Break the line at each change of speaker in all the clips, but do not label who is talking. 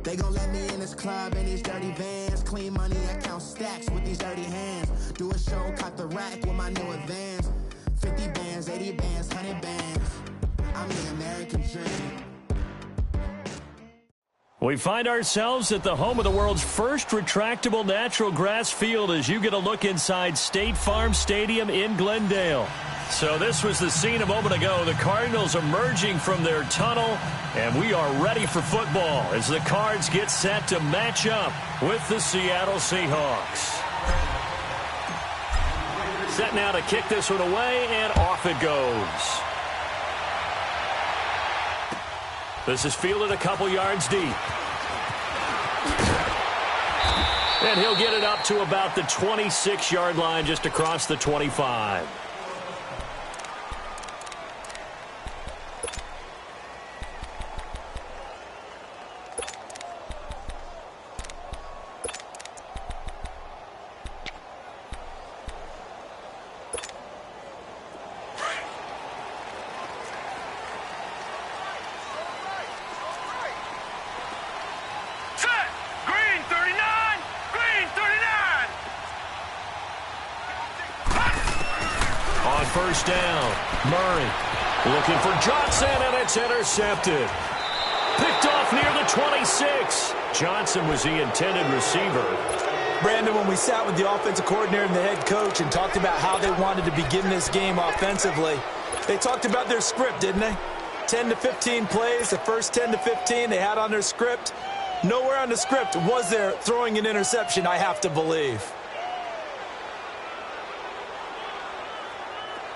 They gon' let me in this club in these dirty vans. Clean money, I count stacks with these dirty hands. Do a show, caught the rack with my new advance. 50 bands, 80 bands, 100 bands. I'm the American dream.
We find ourselves at the home of the world's first retractable natural grass field as you get a look inside State Farm Stadium in Glendale. So this was the scene a moment ago. The Cardinals emerging from their tunnel, and we are ready for football as the Cards get set to match up with the Seattle Seahawks. Set now to kick this one away, and off it goes. This is fielded a couple yards deep. And he'll get it up to about the 26-yard line, just across the 25. First down. Murray looking for Johnson, and it's intercepted. Picked off near the 26. Johnson was the intended receiver.
Brandon, when we sat with the offensive coordinator and the head coach and talked about how they wanted to begin this game offensively, they talked about their script, didn't they? 10 to 15 plays, the first 10 to 15 they had on their script. Nowhere on the script was there throwing an interception, I have to believe.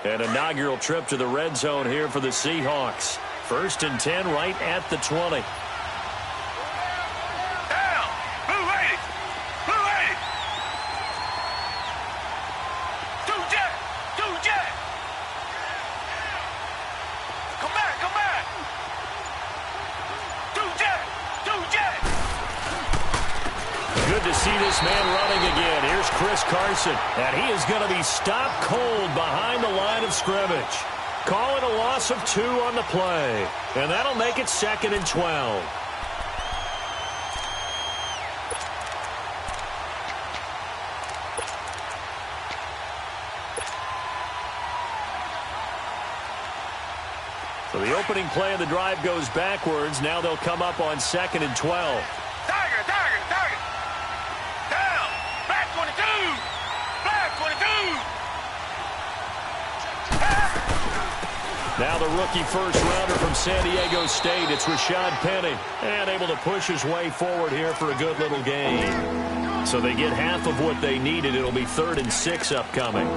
An inaugural trip to the red zone here for the Seahawks. 1st and 10 right at the 20.
Down! Blue 80! Blue 80! Two jet! Two jet! Come back! Come back! Two jet! Two jet!
Good to see this man running again. Here's Chris Carson, and he is going to be stopped cold behind the line of scrimmage. Call it a loss of 2 on the play, and that'll make it 2nd and 12. So the opening play of the drive goes backwards. Now they'll come up on 2nd and 12.
Tiger! Tiger! Tiger! Down! Black 22! Black 22!
Now the rookie first-rounder from San Diego State. It's Rashad Penny. And able to push his way forward here for a good little gain. So they get half of what they needed. It'll be 3rd and 6 upcoming.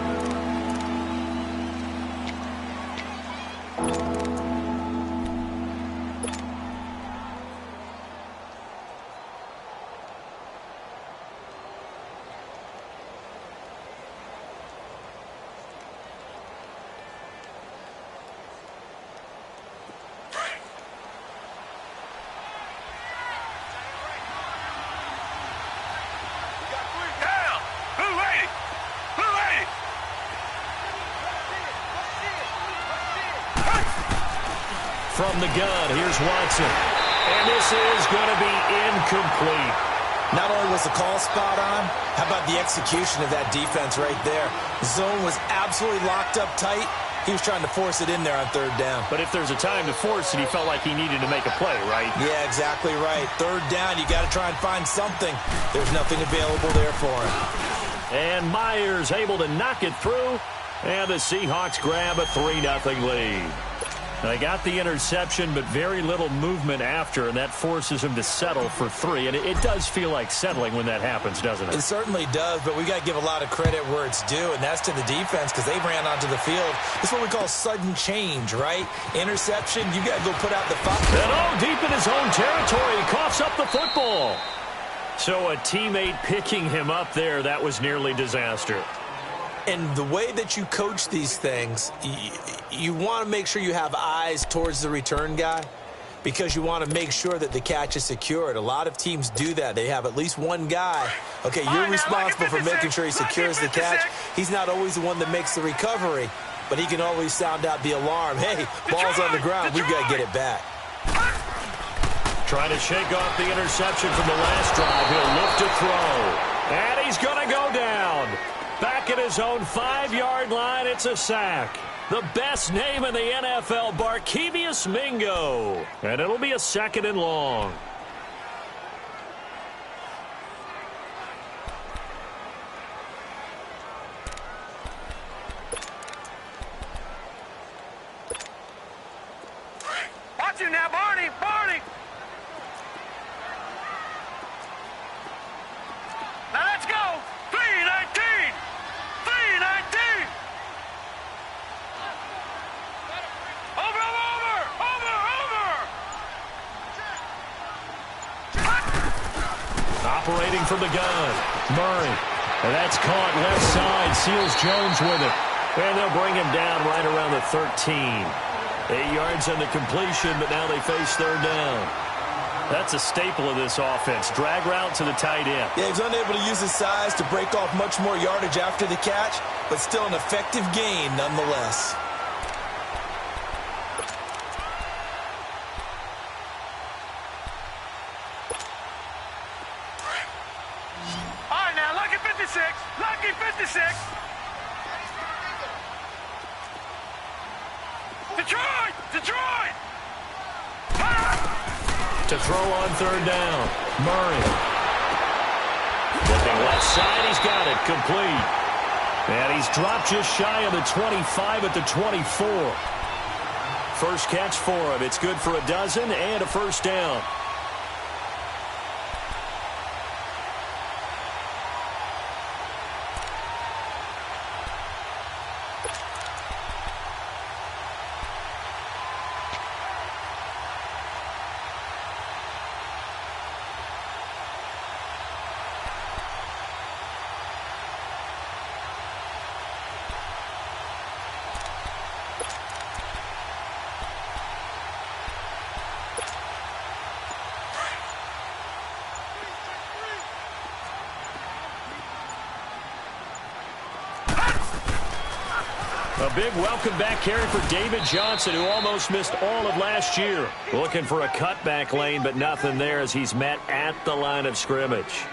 From the gun, here's Watson. And this is going to be incomplete.
Not only was the call spot on, how about the execution of that defense right there? Zone was absolutely locked up tight. He was trying to force it in there on 3rd down.
But if there's a time to force it, he felt like he needed to make a play, right?
Yeah, exactly right. 3rd down, you got to try and find something. There's nothing available there for him.
And Myers able to knock it through. And the Seahawks grab a 3-0 lead. They got the interception, but very little movement after, and that forces him to settle for 3. And it does feel like settling when that happens, doesn't it?
It certainly does, but we got to give a lot of credit where it's due, and that's to the defense because they ran onto the field. It's what we call sudden change, right? Interception, you got to go put out the foul.
And deep in his own territory, he coughs up the football. So a teammate picking him up there, that was nearly disaster.
And the way that you coach these things, you want to make sure you have eyes towards the return guy because you want to make sure that the catch is secured. A lot of teams do that. They have at least one guy. Okay, you're responsible for making sure he secures the catch. He's not always the one that makes the recovery, but he can always sound out the alarm. Hey, ball's on the ground. We've got to get it back.
Trying to shake off the interception from the last drive. He'll look to throw. And he's going to go down. Back at his own 5-yard line, it's a sack. The best name in the NFL, Barkevious Mingo. And it'll be a 2nd and long.
Watch him now, Barney! Barney! Now let's go! 3-19! 3-19! Over!
Operating from the gun, Murray. And that's caught left side. Seals Jones with it. And they'll bring him down right around the 13. 8 yards on the completion, but now they face 3rd down. That's a staple of this offense. Drag route to the tight end.
Yeah, he's unable to use his size to break off much more yardage after the catch, but still an effective gain nonetheless.
All right, now, lucky 56. Lucky 56. Detroit! Detroit!
To throw on 3rd down, Murray. Looking left side, he's got it, complete. And he's dropped just shy of the 25 at the 24. First catch for him. It's good for a dozen and a 1st down. A big welcome back carry for David Johnson, who almost missed all of last year. Looking for a cutback lane, but nothing there as he's met at the line of scrimmage.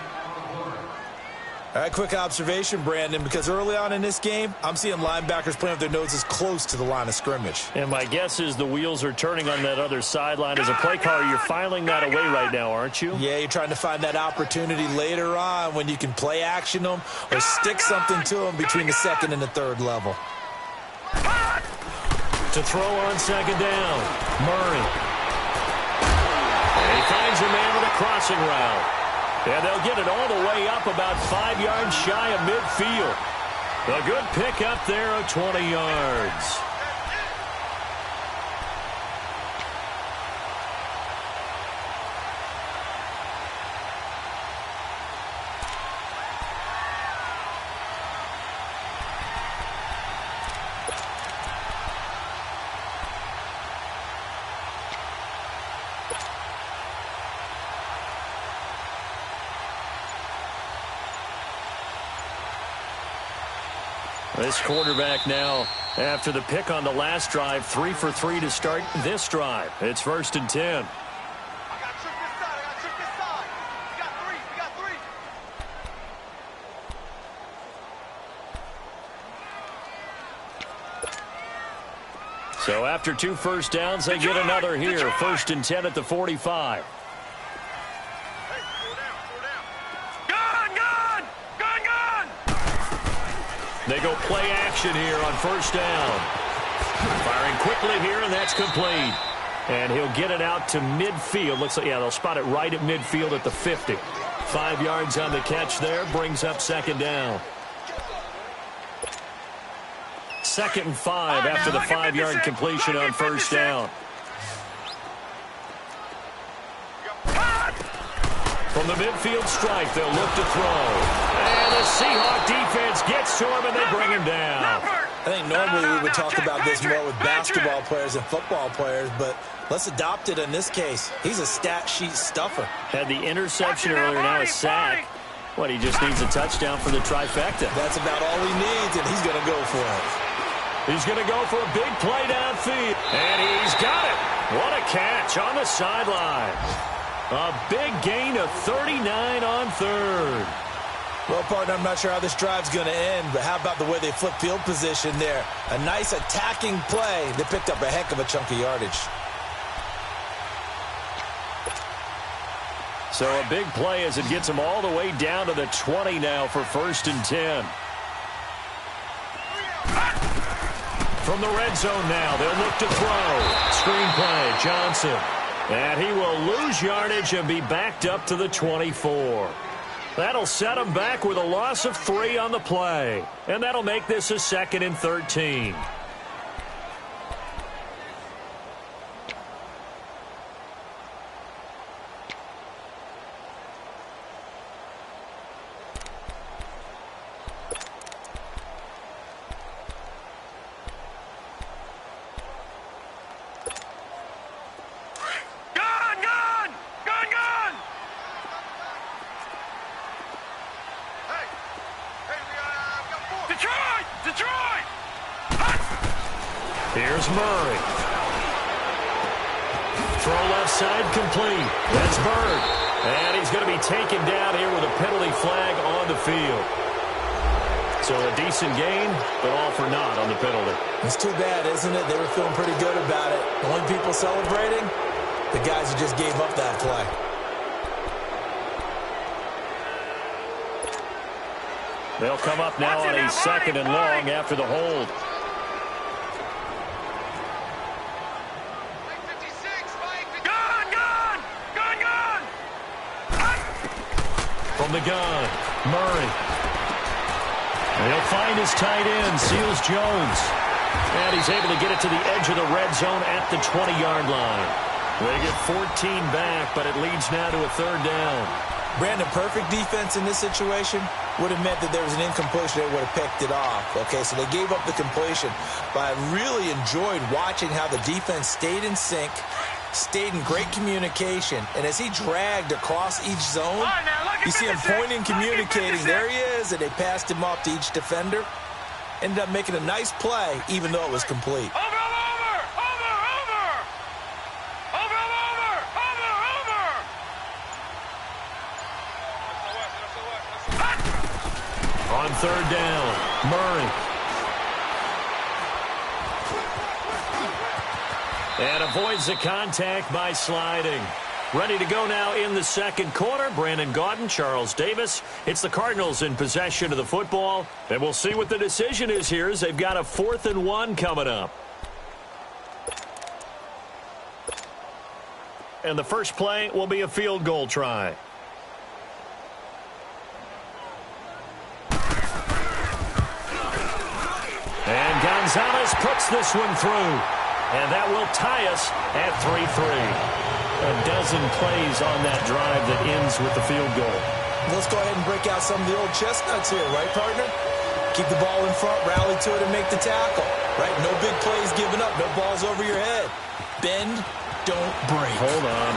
All right, quick observation, Brandon, because early on in this game, I'm seeing linebackers playing with their noses close to the line of scrimmage.
And my guess is the wheels are turning on that other sideline. As a play caller, you're filing that away right now, aren't you?
Yeah, you're trying to find that opportunity later on when you can play action them or stick something to them between the 2nd and the 3rd level.
To throw on 2nd down, Murray. And he finds a man with a crossing route. And they'll get it all the way up about 5 yards shy of midfield. A good pickup there of 20 yards. This quarterback now, after the pick on the last drive, 3 for 3 to start this drive. It's 1st and 10.
I got trick this side. I got trick this side. We got 3. We got 3.
So after 2 first downs, they get another here. 1st and 10 at the 45. They go play action here on 1st down. Firing quickly here, and that's complete. And he'll get it out to midfield. Looks like, yeah, they'll spot it right at midfield at the 50. 5 yards on the catch there, brings up 2nd down. 2nd and 5 after the 5-yard completion on 1st down. From the midfield strike, they'll look to throw. And the Seahawk defense gets to him, and they bring him down.
I think normally we would talk about this more with basketball players and football players, but let's adopt it in this case. He's a stat sheet stuffer.
Had the interception earlier, now a sack. What, he just needs a touchdown for the trifecta.
That's about all he needs, and he's going to go for it.
He's going to go for a big play downfield. And he's got it. What a catch on the sideline. A big gain of 39 on third.
Well, partner, I'm not sure how this drive's going to end, but how about the way they flip field position there? A nice attacking play. They picked up a heck of a chunk of yardage.
So a big play as it gets them all the way down to the 20 now for 1st and 10. From the red zone now, they'll look to throw. Screen play, Johnson. And he will lose yardage and be backed up to the 24. That'll set him back with a loss of 3 on the play. And that'll make this a 2nd and 13. Here's Murray. Throw left side complete. That's Bird. And he's going to be taken down here with a penalty flag on the field. So a decent gain, but all for naught on the penalty.
It's too bad, isn't it? They were feeling pretty good about it. The only people celebrating, the guys who just gave up that play.
They'll come up now on a 2nd and long after the hold. From the gun, Murray. And he'll find his tight end, Seals Jones. And he's able to get it to the edge of the red zone at the 20-yard line. They get 14 back, but it leads now to a 3rd down.
Brandon, perfect defense in this situation would have meant that there was an incompletion. They would have picked it off. Okay, so they gave up the completion. But I really enjoyed watching how the defense stayed in sync, stayed in great communication, and as he dragged across each zone, you see him pointing, communicating. There he is, and they passed him off to each defender. Ended up making a nice play, even though it was complete.
On 3rd down, Murray. And avoids the contact by sliding. Ready to go now in the 2nd quarter. Brandon Gaudin, Charles Davis. It's the Cardinals in possession of the football. And we'll see what the decision is here as they've got a 4th and 1 coming up. And the first play will be a field goal try. And Gonzalez puts this one through. And that will tie us at 3-3. A dozen plays on that drive that ends with the field goal.
Let's go ahead and break out some of the old chestnuts here, right, partner? Keep the ball in front, rally to it, and make the tackle, right? No big plays given up, no balls over your head. Bend, don't break.
Hold on.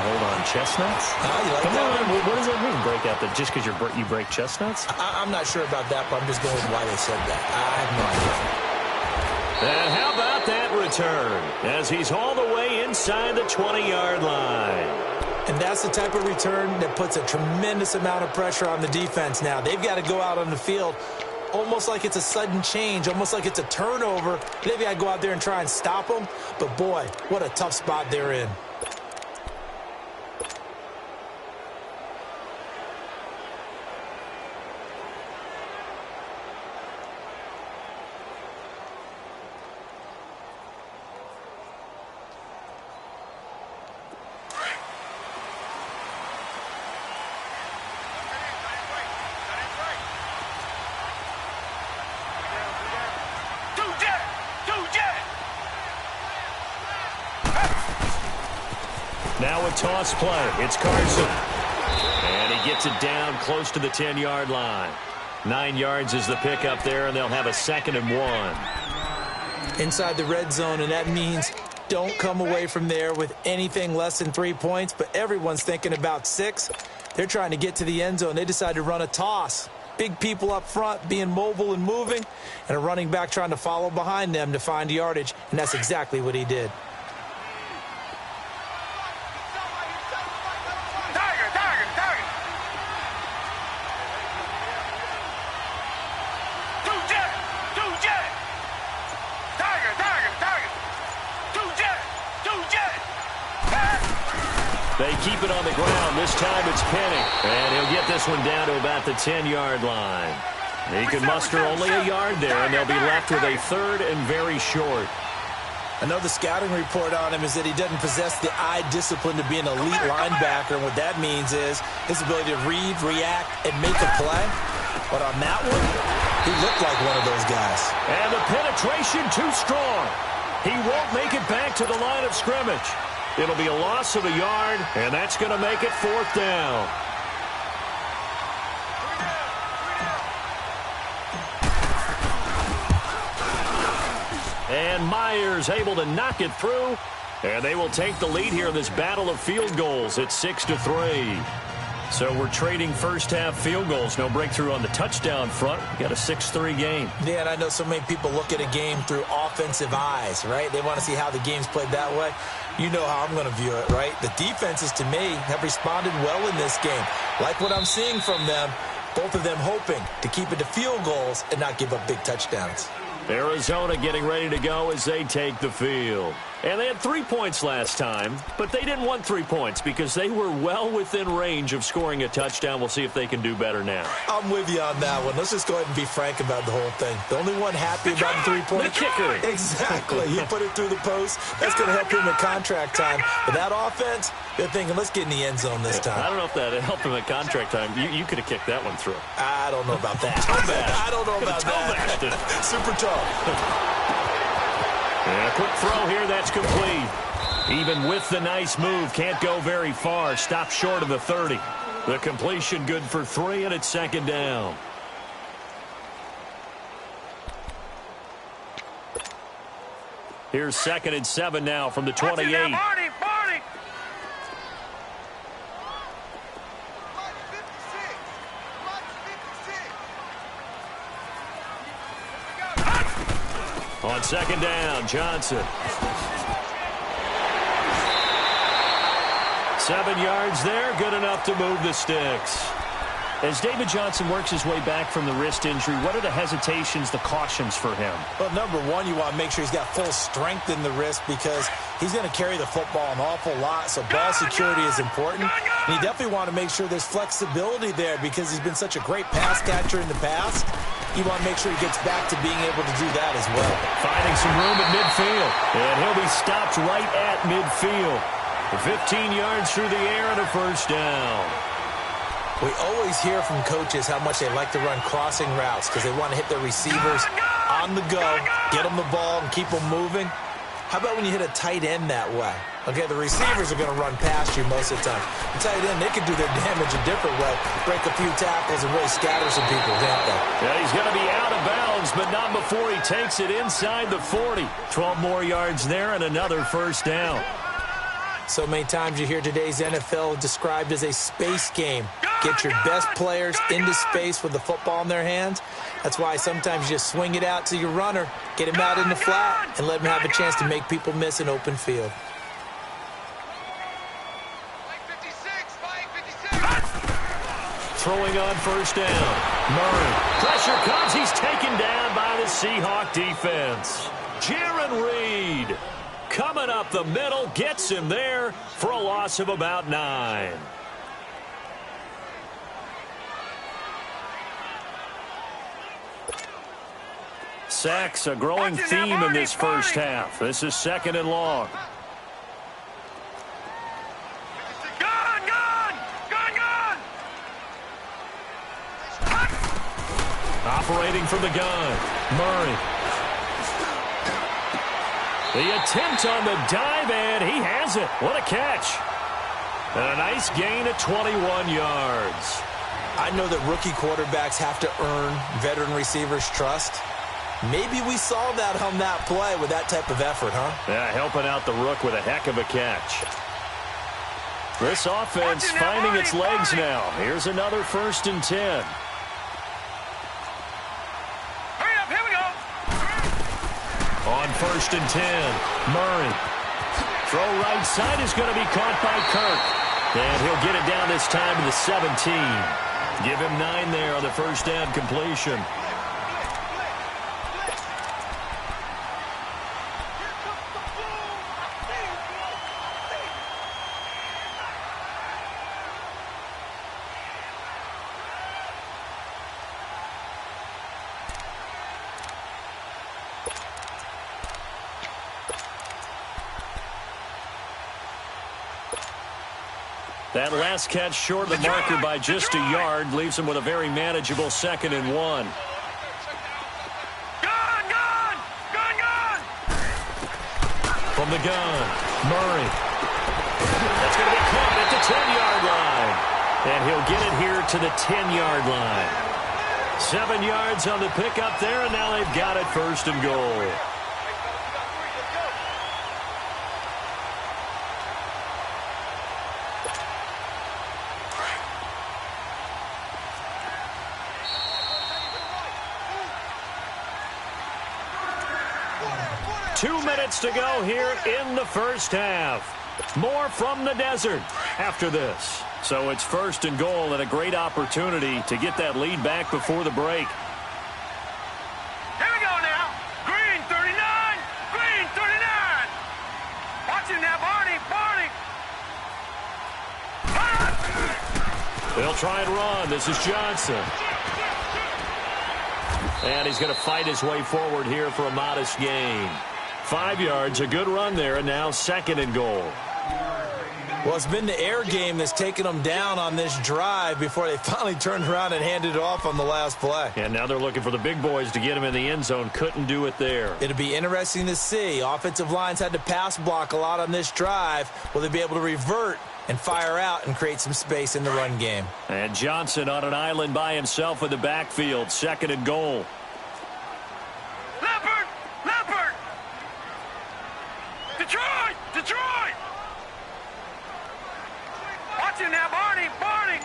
Chestnuts?
You like
Come
that
on,
one?
what does that mean, break out? That just because you break chestnuts?
I'm not sure about that, but I'm just going with why they said that. I have no idea.
And how about that return as he's all the way inside the 20-yard line.
And that's the type of return that puts a tremendous amount of pressure on the defense now. They've got to go out on the field almost like it's a sudden change, almost like it's a turnover. They've got to go out there and try and stop them. But, boy, what a tough spot they're in.
Now a toss play. It's Carson. And he gets it down close to the 10-yard line. 9 yards is the pickup there, and they'll have a 2nd and 1.
Inside the red zone, and that means don't come away from there with anything less than 3 points, but everyone's thinking about 6. They're trying to get to the end zone. They decide to run a toss. Big people up front being mobile and moving, and a running back trying to follow behind them to find yardage, and that's exactly what he did.
They keep it on the ground. This time it's Penny. And he'll get this one down to about the 10-yard line. He can muster only a yard there, and they'll be left with a third and very short.
I know the scouting report on him is that he doesn't possess the eye discipline to be an elite linebacker, and what that means is his ability to read, react, and make a play. But on that one, he looked like one of those guys.
And the penetration too strong. He won't make it back to the line of scrimmage. It'll be a loss of a yard, and that's going to make it 4th down. And Myers able to knock it through, and they will take the lead here in this battle of field goals at 6-3. So we're trading first-half field goals. No breakthrough on the touchdown front. We got a 6-3 game.
Yeah, and I know so many people look at a game through offensive eyes, right? They want to see how the game's played that way. You know how I'm going to view it, right? The defenses, to me, have responded well in this game. Like what I'm seeing from them, both of them hoping to keep it to field goals and not give up big touchdowns.
Arizona getting ready to go as they take the field. And they had 3 points last time, but they didn't want 3 points because they were well within range of scoring a touchdown. We'll see if they can do better now.
I'm with you on that one. Let's just go ahead and be frank about the whole thing. The only one happy about the 3-point.
The kicker.
Exactly. He put it through the post. That's going to help him at contract time. But that offense, they're thinking, let's get in the end zone this time.
I don't know if that helped him at contract time. You could have kicked that one through.
I don't know about that. I don't know about that. Super tough.
And a quick throw here, that's complete. Even with the nice move, can't go very far. Stop short of the 30. The completion good for 3, and it's 2nd down. Here's 2nd and 7 now from the 28. On 2nd down, Johnson. 7 yards there, good enough to move the sticks. As David Johnson works his way back from the wrist injury, what are the hesitations, the cautions for him?
Well, number one, you want to make sure he's got full strength in the wrist because he's going to carry the football an awful lot, so ball security is important. And you definitely want to make sure there's flexibility there because he's been such a great pass catcher in the past. You want to make sure he gets back to being able to do that as well.
Finding some room at midfield, and he'll be stopped right at midfield. 15 yards through the air and a 1st down.
We always hear from coaches how much they like to run crossing routes because they want to hit their receivers on the go, get them the ball, and keep them moving. How about when you hit a tight end that way? Okay, the receivers are going to run past you most of the time. The tight end, they can do their damage a different way, break a few tackles and really scatter some people, can't they?
Yeah, he's going to be out of bounds, but not before he takes it inside the 40. 12 more yards there and another 1st down.
So many times you hear today's NFL described as a space game. Get your best players into space with the football in their hands. That's why sometimes you just swing it out to your runner, get him out in the flat, and let him have a chance to make people miss an open field.
Throwing on 1st down. Murray. Pressure comes. He's taken down by the Seahawk defense. Jaron Reed coming up the middle, gets him there for a loss of about 9. Sacks, a growing theme in this first half. This is 2nd and long. Operating from the gun, Murray. The attempt on the dive, and he has it. What a catch. And a nice gain at 21 yards.
I know that rookie quarterbacks have to earn veteran receivers' trust. Maybe we saw that on that play with that type of effort, huh?
Yeah, helping out the rook with a heck of a catch. This offense finding its legs now. Here's another 1st and 10. On 1st and 10, Murray. Throw right side is going to be caught by Kirk. And he'll get it down this time to the 17. Give him 9 there on the 1st down completion. That last catch short of the marker by just a yard leaves him with a very manageable 2nd and 1. From the gun, Murray. That's going to be caught at the 10-yard line. And he'll get it here to the 10-yard line. 7 yards on the pickup there, and now they've got it 1st and goal. Two minutes to go here in the first half. More from the desert after this. So it's 1st and goal and a great opportunity to get that lead back before the break.
Here we go now. Green 39. Green 39. Watch him now, Barney. Barney.
They'll try and run. This is Johnson. And he's going to fight his way forward here for a modest gain. 5 yards, a good run there, and now 2nd and goal.
Well, it's been the air game that's taken them down on this drive before they finally turned around and handed it off on the last play.
And now they're looking for the big boys to get him in the end zone. Couldn't do it there.
It'll be interesting to see. Offensive lines had to pass block a lot on this drive. Will they be able to revert and fire out and create some space in the run game?
And Johnson on an island by himself in the backfield. 2nd and goal.
Leopard. Leopard. Detroit. Detroit. Watch him now, Barney. Barney.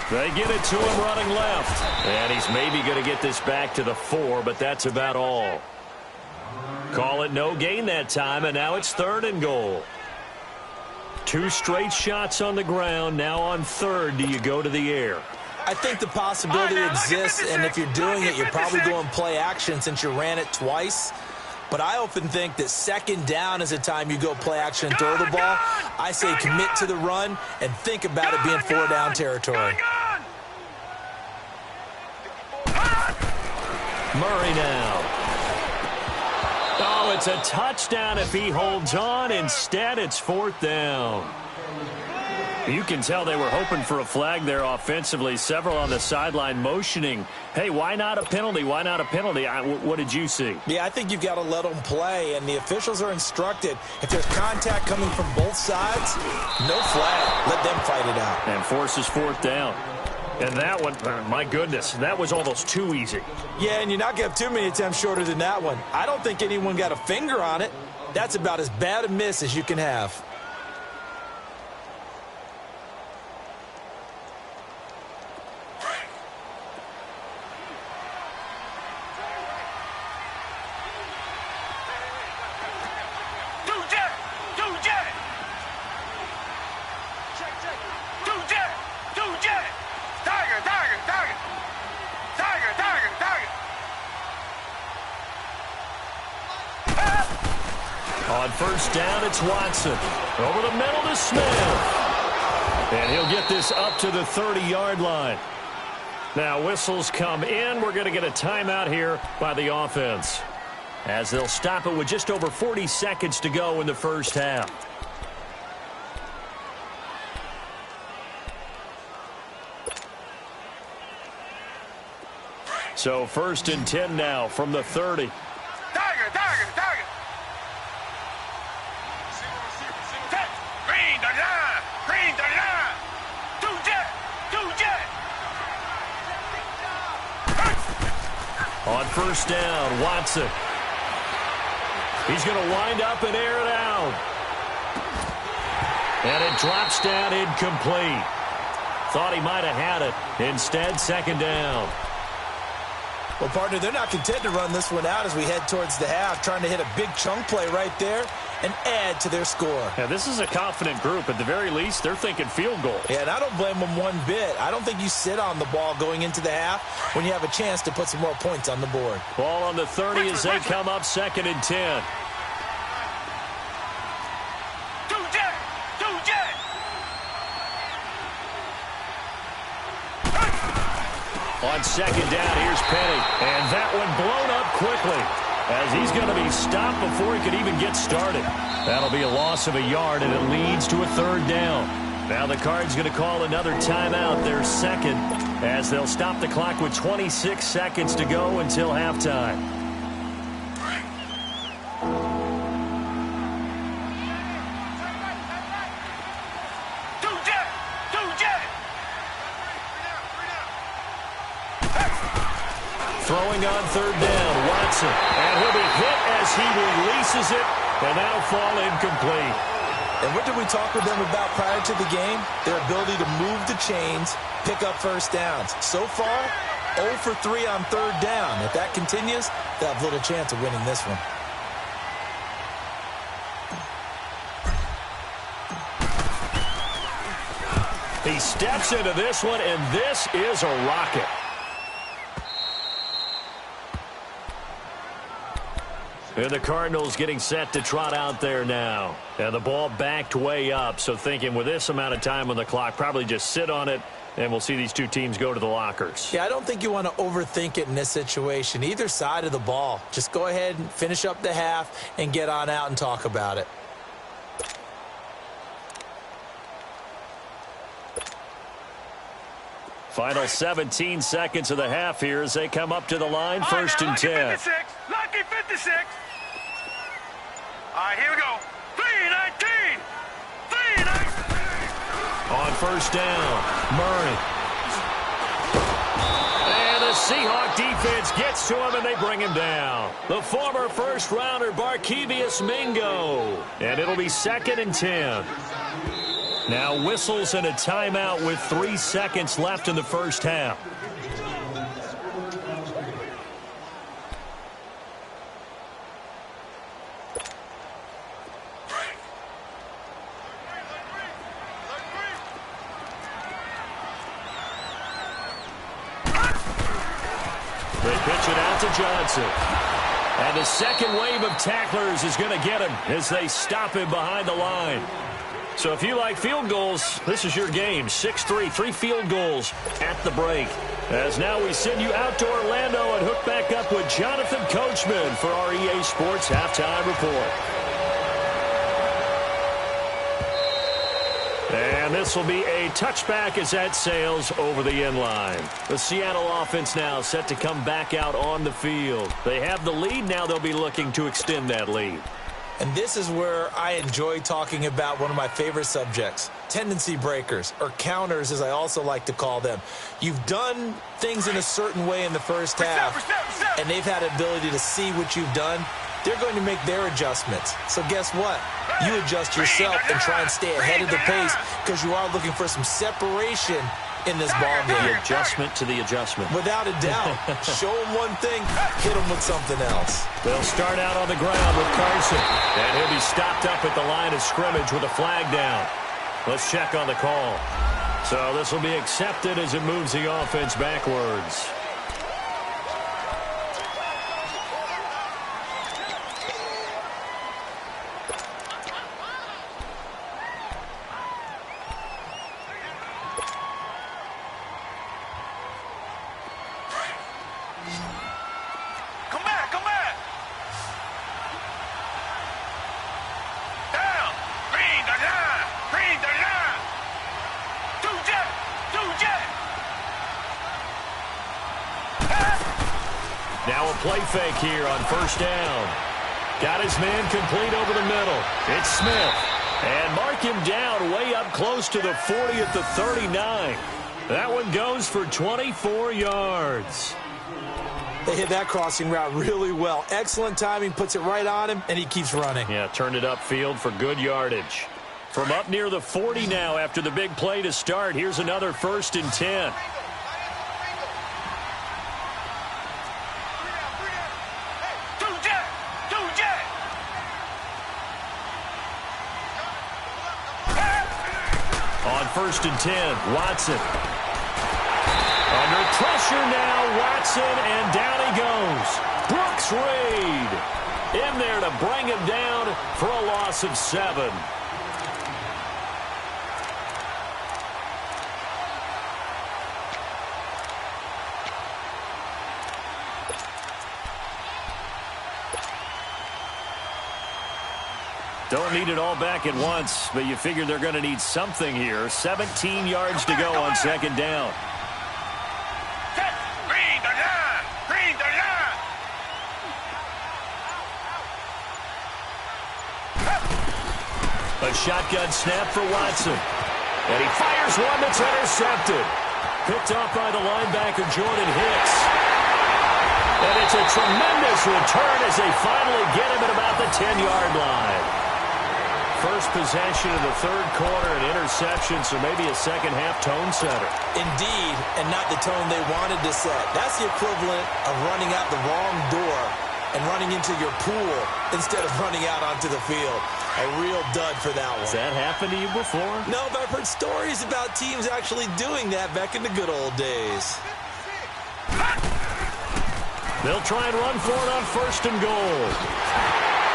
They get it to him running left. And he's maybe going to get this back to the 4, but that's about all. Call it no gain that time, and now it's 3rd and goal. 2 straight shots on the ground. Now on 3rd, do you go to the air?
I think the possibility exists, and if you're doing it, you're probably going play action since you ran it twice. But I often think that 2nd down is the time you go play action and throw the ball. I say commit to the run and think about it being 4-down territory.
Murray now. Oh, it's a touchdown if he holds on. Instead, it's 4th down. You can tell they were hoping for a flag there offensively. Several on the sideline motioning, hey, why not a penalty? Why not a penalty? What did you see?
Yeah, I think you've got to let them play, and the officials are instructed. If there's contact coming from both sides, no flag. Let them fight it out.
And forces 4th down. And that one, my goodness, that was almost too easy.
Yeah, and you're not going to have too many attempts shorter than that one. I don't think anyone got a finger on it. That's about as bad a miss as you can have.
On 1st down, it's Watson. Over the middle to Smith. And he'll get this up to the 30-yard line. Now, whistles come in. We're going to get a timeout here by the offense, as they'll stop it with just over 40 seconds to go in the first half. So 1st and 10 now from the 30.
Tiger. Green 39. Green 39. Two jet.
On 1st down, Watson. He's going to wind up and air it out. And it drops down incomplete. Thought he might have had it. Instead, 2nd down.
Well, partner, they're not content to run this one out as we head towards the half, trying to hit a big chunk play right there and add to their score.
Yeah, this is a confident group. At the very least, they're thinking field goal.
Yeah, and I don't blame them one bit. I don't think you sit on the ball going into the half when you have a chance to put some more points on the board.
Ball on the 30 as they come up 2nd and 10. On 2nd down, here's Penny. And that one blown up quickly. as he's going to be stopped before he could even get started. That'll be a loss of a yard, and it leads to a third down. Now the Cards going to call another timeout, their second, as they'll stop the clock with 26 seconds to go until halftime. Throwing on third down, Watson. And he'll be hit as he releases it, and that'll fall incomplete.
And what did we talk with them about prior to the game? Their ability to move the chains, pick up first downs. So far, 0 for 3 on third down. If that continues, they'll have little chance of winning this one.
He steps into this one, and this is a rocket. And the Cardinals getting set to trot out there now. And the ball backed way up, so thinking with this amount of time on the clock, probably just sit on it, and we'll see these two teams go to the lockers.
Yeah, I don't think you want to overthink it in this situation. Either side of the ball. Just go ahead and finish up the half and get on out and talk about it.
Final 17 seconds of the half here as they come up to the line, first and 10.
Lucky 56. All right, here we go. 3-19.
On first down, Murray. And the Seahawk defense gets to him, and they bring him down. The former first-rounder, Barkevious Mingo. And it'll be second and 10. Now whistles and a timeout with 3 seconds left in the first half. They pitch it out to Johnson. And the second wave of tacklers is going to get him as they stop him behind the line. So if you like field goals, this is your game. 6-3, 3 field goals at the break. As now we send you out to Orlando and hook back up with Jonathan Coachman for our EA Sports Halftime Report. And this will be a touchback as that sails over the end line. The Seattle offense now set to come back out on the field. They have the lead. Now they'll be looking to extend that lead.
And this is where I enjoy talking about one of my favorite subjects, tendency breakers, or counters as I also like to call them. You've done things in a certain way in the first half, and they've had the ability to see what you've done. They're going to make their adjustments. So guess what? You adjust yourself and try and stay ahead of the pace because you are looking for some separation in this ball game.
The adjustment to the adjustment.
Without a doubt. Show them one thing, hit them with something else.
They'll start out on the ground with Carson. And he'll be stopped up at the line of scrimmage with a flag down. Let's check on the call. So this will be accepted as it moves the offense backwards. Now a play fake here on first down. Got his man complete over the middle. It's Smith. And mark him down way up close to the 40 at the 39. That one goes for 24 yards.
They hit that crossing route really well. Excellent timing, puts it right on him, and he keeps running.
Yeah, turned it upfield for good yardage. From up near the 40 now after the big play to start, here's another first and 10. On first and 10, Watson. Under pressure now, Watson, and down he goes. Brooks Reed in there to bring him down for a loss of 7. Don't need it all back at once, but you figure they're going to need something here. 17 yards to go on second down.
Green 39! Green 39!
A shotgun snap for Watson. And he fires one that's intercepted. Picked off by the linebacker, Jordan Hicks. And it's a tremendous return as they finally get him at about the 10-yard line. First possession of the third quarter, an interception, so maybe a second-half tone setter.
Indeed, and not the tone they wanted to set. That's the equivalent of running out the wrong door and running into your pool instead of running out onto the field. A real dud for that one.
Has that happened to you before?
No, but I've heard stories about teams actually doing that back in the good old days.
They'll try and run for it on first and goal.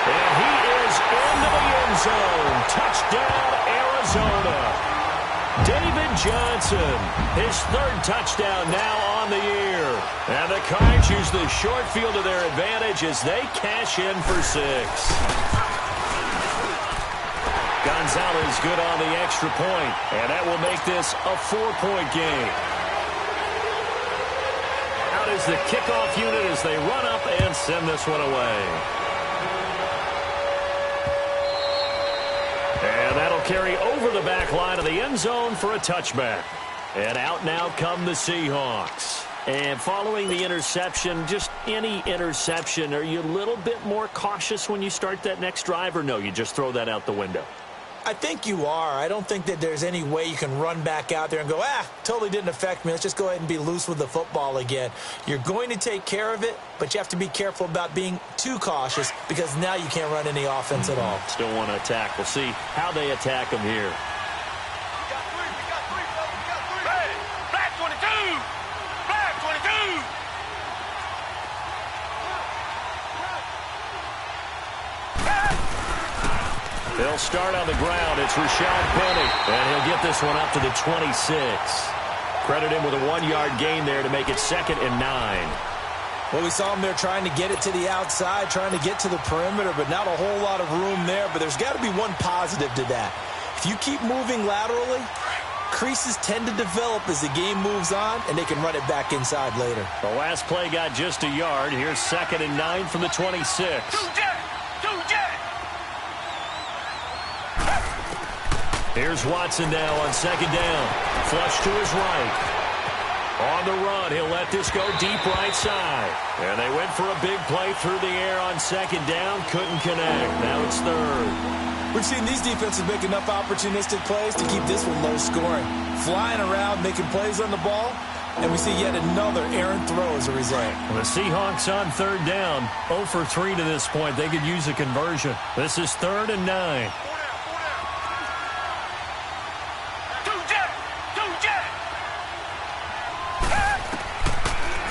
And he is into the end zone. Touchdown, Arizona. David Johnson, his third touchdown now on the year. And the Cards use the short field to their advantage as they cash in for 6. Gonzalez good on the extra point, and that will make this a 4-point game. Out is the kickoff unit as they run up and send this one away. And that'll carry over the back line of the end zone for a touchback. And out now come the Seahawks. And following the interception, just any interception, are you a little bit more cautious when you start that next drive, or no, you just throw that out the window?
I think you are. I don't think that there's any way you can run back out there and go, totally didn't affect me. Let's just go ahead and be loose with the football again. You're going to take care of it, but you have to be careful about being too cautious because now you can't run any offense at all.
Still want to attack. We'll see how they attack them here.
Hey, Black 22! Black 22!
They'll start on the ground. It's Rashad Penny, and he'll get this one up to the 26. Credit him with a 1-yard gain there to make it 2nd and 9.
Well, we saw him there trying to get it to the outside, trying to get to the perimeter, but not a whole lot of room there. But there's got to be one positive to that. If you keep moving laterally, creases tend to develop as the game moves on, and they can run it back inside later.
The last play got just a yard. Here's 2nd and 9 from the 26. Here's Watson now on 2nd down. Flush to his right. On the run, he'll let this go deep right side. And they went for a big play through the air on 2nd down. Couldn't connect. Now it's 3rd.
We've seen these defenses make enough opportunistic plays to keep this one low scoring. Flying around, making plays on the ball, and we see yet another errant throw as a result.
The Seahawks on 3rd down. 0 for 3 to this point. They could use a conversion. This is 3rd and 9.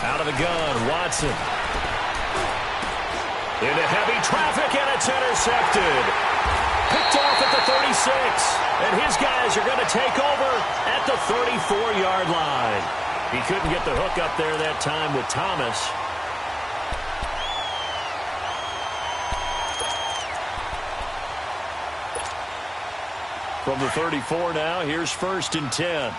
Out of the gun, Watson. Into heavy traffic, and it's intercepted. Picked off at the 36. And his guys are going to take over at the 34-yard line. He couldn't get the hook up there that time with Thomas. From the 34 now, here's 1st and 10.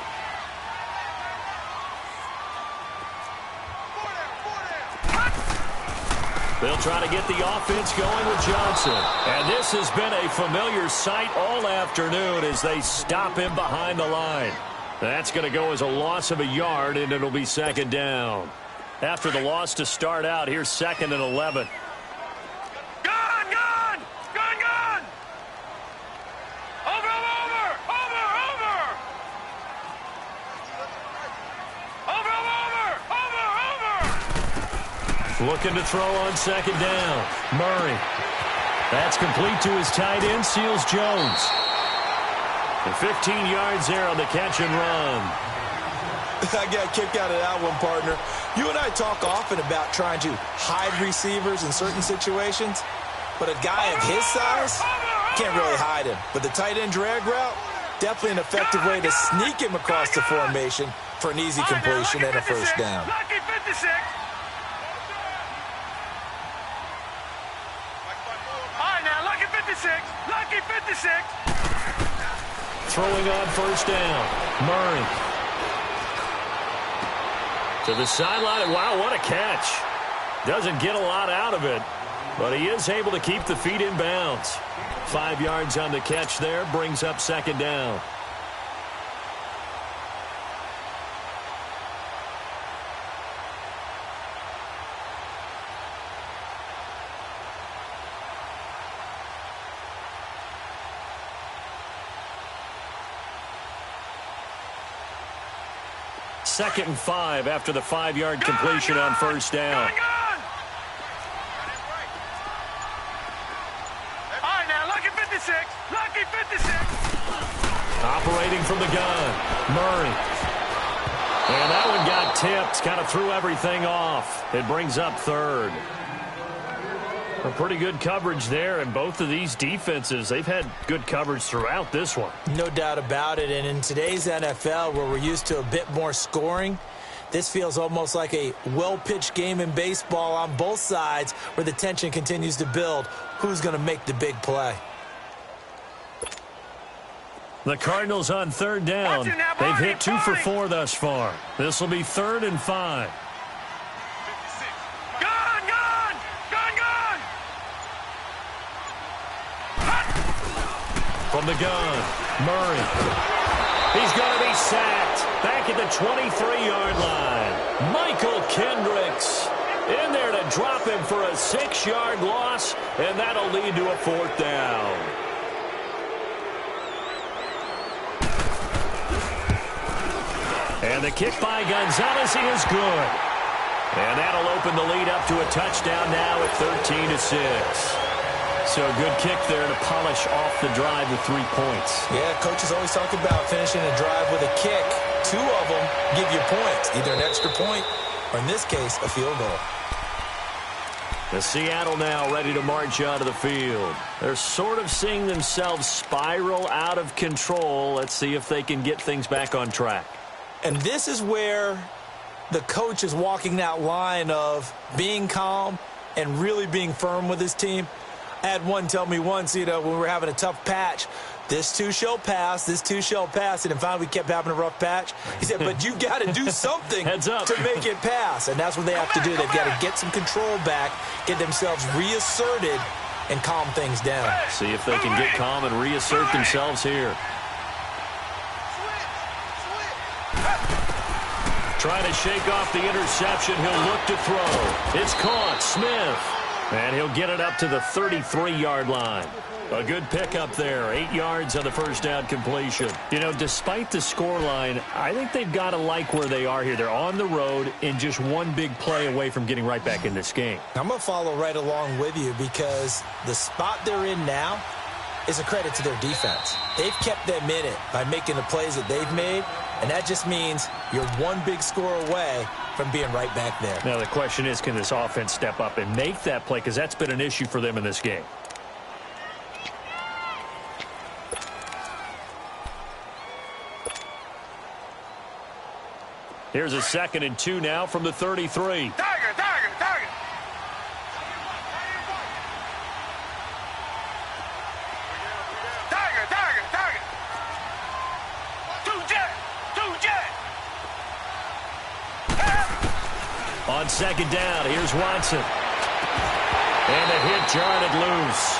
They'll try to get the offense going with Johnson. And this has been a familiar sight all afternoon as they stop him behind the line. That's going to go as a loss of a yard, and it'll be 2nd down. After the loss to start out, here's 2nd and 11. Looking to throw on 2nd down. Murray. That's complete to his tight end, Seals Jones. And 15 yards there on the catch and run.
I got kicked out of that one, partner. You and I talk often about trying to hide receivers in certain situations, but a guy of his size can't really hide him. But the tight end drag route, definitely an effective way to sneak him across the formation for an easy completion and a 1st down.
Lucky 56. All right, now, lucky 56. 56. Lucky 56.
Throwing on first down. Murray. To the sideline, and wow, what a catch. Doesn't get a lot out of it, but he is able to keep the feet in bounds. 5 yards on the catch there, brings up second down. Second and 5 after the 5-yard completion on first down.
All right, now, lucky 56. Lucky 56.
Operating from the gun, Murray. And that one got tipped, kind of threw everything off. It brings up third. A pretty good coverage there, and both of these defenses, they've had good coverage throughout this one.
No doubt about it, and in today's NFL, where we're used to a bit more scoring, this feels almost like a well-pitched game in baseball on both sides where the tension continues to build. Who's going to make the big play?
The Cardinals on third down. They've hit 2 for 4 thus far. This will be 3rd and 5. From the gun, Murray. He's going to be sacked back at the 23-yard line. Michael Kendricks in there to drop him for a 6-yard loss, and that'll lead to a 4th down. And the kick by Gonzalez is good. And that'll open the lead up to a touchdown now at 13-6. So a good kick there to polish off the drive with 3 points.
Yeah, coaches always talk about finishing a drive with a kick. 2 of them give you points, either an extra point or, in this case, a field goal.
The Seattle now ready to march out of the field. They're sort of seeing themselves spiral out of control. Let's see if they can get things back on track.
And this is where the coach is walking that line of being calm and really being firm with his team. I had one tell me once, when we were having a tough patch, this too shall pass, this too shall pass. And then finally we kept having a rough patch. He said, but you got to do something to make it pass. And that's what they have to do. They've got to get some control back, get themselves reasserted, and calm things down.
See if they can get calm and reassert themselves here. Trying to shake off the interception. He'll look to throw. It's caught. Smith. And he'll get it up to the 33-yard line. A good pickup there. 8 yards on the first down completion. Despite the scoreline, I think they've got to like where they are here. They're on the road and just one big play away from getting right back in this game.
I'm going to follow right along with you because the spot they're in now is a credit to their defense. They've kept them in it by making the plays that they've made, and that just means you're one big score away from being right back there.
Now the question is, can this offense step up and make that play? Because that's been an issue for them in this game. Here's a 2nd and 2 now from the 33.
Tiger.
On 2nd down, here's Watson. And a hit jarred it loose.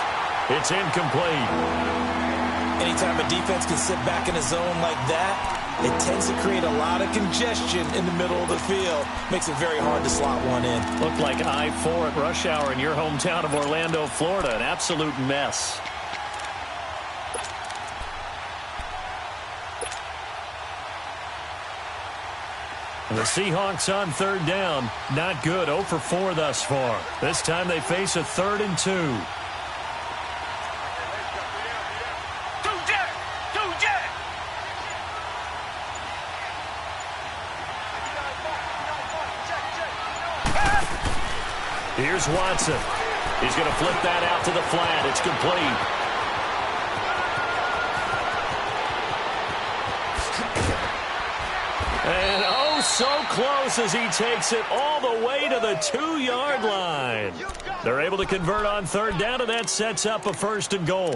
It's incomplete.
Anytime a defense can sit back in a zone like that, it tends to create a lot of congestion in the middle of the field. Makes it very hard to slot one in.
Looked like I-4 at rush hour in your hometown of Orlando, Florida. An absolute mess. The Seahawks on 3rd down. Not good. 0 for 4 thus far. This time they face a 3rd and 2. Here's Watson. He's going to flip that out to the flat. It's complete. And oh, so close as he takes it all the way to the 2-yard line. They're able to convert on third down, and that sets up a 1st and goal.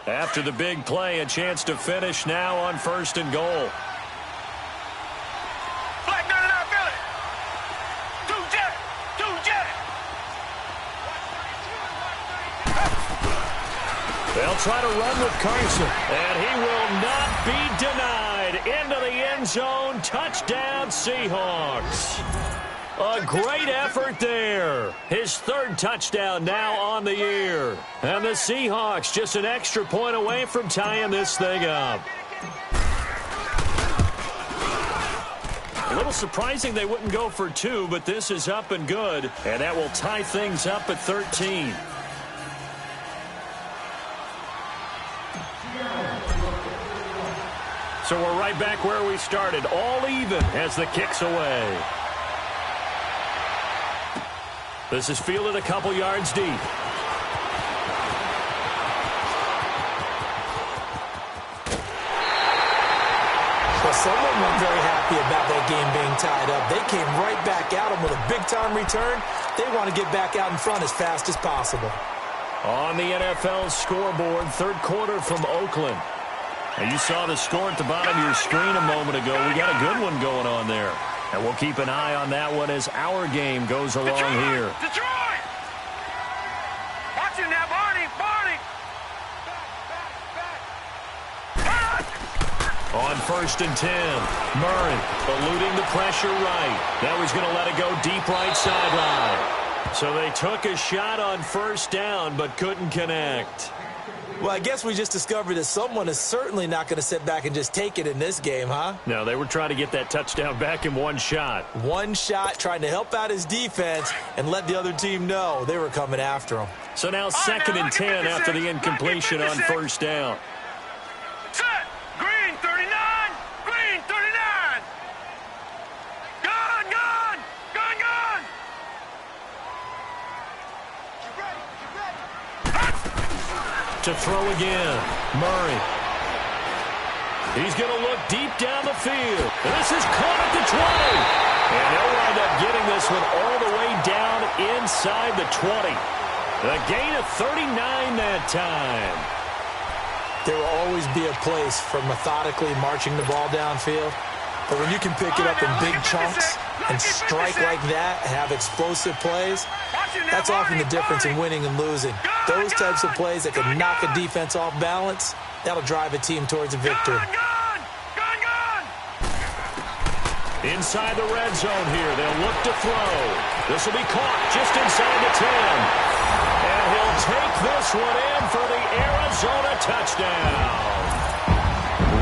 After the big play, a chance to finish now on 1st and goal.
Flag 99, Philly. Two jet.
They'll try to run with Carson, and he will not be denied. Into the end zone, touchdown Seahawks. A great effort there. His 3rd touchdown now on the year. And the Seahawks just an extra point away from tying this thing up. A little surprising they wouldn't go for 2, but this is up and good. And that will tie things up at 13. So we're right back where we started, all even as the kick's away. This is fielded a couple yards deep.
Well, someone was very happy about that game being tied up. They came right back at them with a big-time return. They want to get back out in front as fast as possible.
On the NFL scoreboard, 3rd quarter from Oakland. And you saw the score at the bottom of your screen a moment ago. We got a good one going on there. And we'll keep an eye on that one as our game goes along here.
Detroit! Watching now, Barney!
On 1st and 10, Murray eluding the pressure right. That was going to let it go deep right sideline. So they took a shot on 1st down but couldn't connect.
Well, I guess we just discovered that someone is certainly not going to sit back and just take it in this game, huh?
No, they were trying to get that touchdown back in one shot.
One shot, trying to help out his defense and let the other team know they were coming after him.
So now 2nd and 10 after the incompletion on 1st down.
Set! Green 39! Green 39! Gun!
To throw again, Murray. He's going to look deep down the field. And this is caught at the 20. And they'll wind up getting this one all the way down inside the 20. The gain of 39 that time.
There will always be a place for methodically marching the ball downfield. But when you can pick it up in big chunks and strike like that, have explosive plays, that's often the difference in winning and losing. Those types of plays that can knock a defense off balance, that'll drive a team towards a victory.
Gun!
Inside the red zone here, they'll look to throw. This will be caught just inside the 10. And he'll take this one in for the Arizona touchdown.